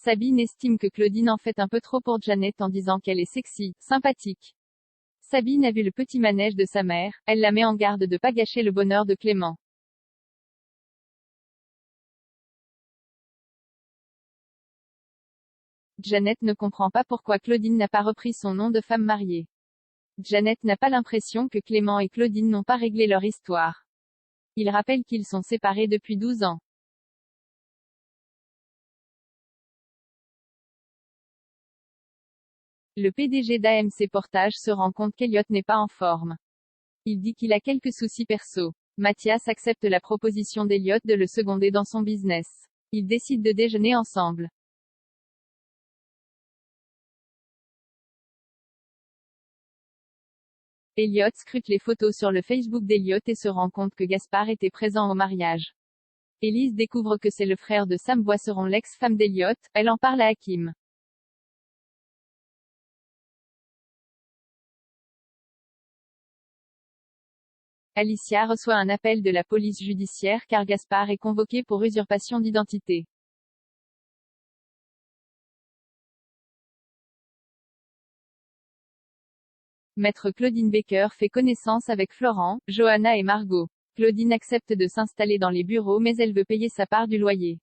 Sabine estime que Claudine en fait un peu trop pour Janet en disant qu'elle est sexy, sympathique. Sabine a vu le petit manège de sa mère, elle la met en garde de pas gâcher le bonheur de Clément. Janet ne comprend pas pourquoi Claudine n'a pas repris son nom de femme mariée. Janet n'a pas l'impression que Clément et Claudine n'ont pas réglé leur histoire. Il rappelle qu'ils sont séparés depuis 12 ans. Le PDG d'AMC Portage se rend compte qu'Elliot n'est pas en forme. Il dit qu'il a quelques soucis perso. Mathias accepte la proposition d'Elliot de le seconder dans son business. Ils décident de déjeuner ensemble. Elliot scrute les photos sur le Facebook d'Elliot et se rend compte que Gaspard était présent au mariage. Élise découvre que c'est le frère de Sam Boisseron, l'ex-femme d'Elliot, elle en parle à Hakim. Alicia reçoit un appel de la police judiciaire car Gaspard est convoqué pour usurpation d'identité. Maître Claudine Baker fait connaissance avec Florent, Johanna et Margot. Claudine accepte de s'installer dans les bureaux mais elle veut payer sa part du loyer.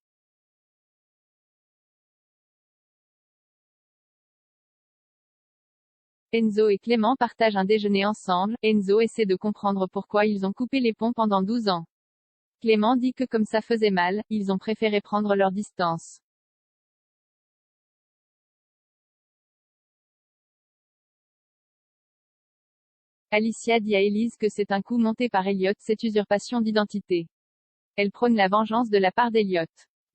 Enzo et Clément partagent un déjeuner ensemble. Enzo essaie de comprendre pourquoi ils ont coupé les ponts pendant 12 ans. Clément dit que comme ça faisait mal, ils ont préféré prendre leur distance. Alicia dit à Élise que c'est un coup monté par Elliot, cette usurpation d'identité. Elle prône la vengeance de la part d'Elliot.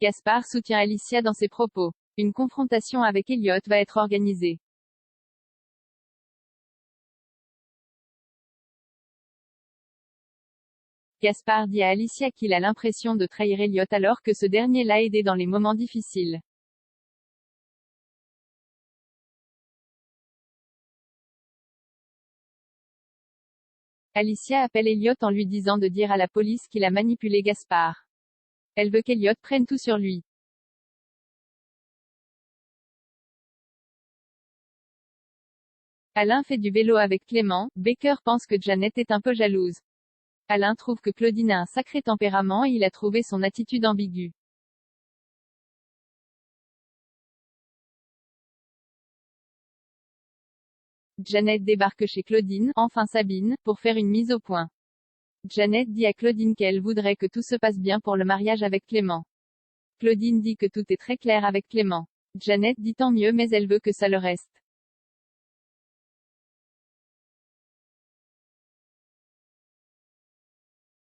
Gaspard soutient Alicia dans ses propos. Une confrontation avec Elliot va être organisée. Gaspard dit à Alicia qu'il a l'impression de trahir Elliot alors que ce dernier l'a aidé dans les moments difficiles. Alicia appelle Elliot en lui disant de dire à la police qu'il a manipulé Gaspard. Elle veut qu'Elliot prenne tout sur lui. Alain fait du vélo avec Clément. Baker pense que Janet est un peu jalouse. Alain trouve que Claudine a un sacré tempérament et il a trouvé son attitude ambiguë. Janet débarque chez Claudine, enfin Sabine, pour faire une mise au point. Janet dit à Claudine qu'elle voudrait que tout se passe bien pour le mariage avec Clément. Claudine dit que tout est très clair avec Clément. Janet dit tant mieux mais elle veut que ça le reste.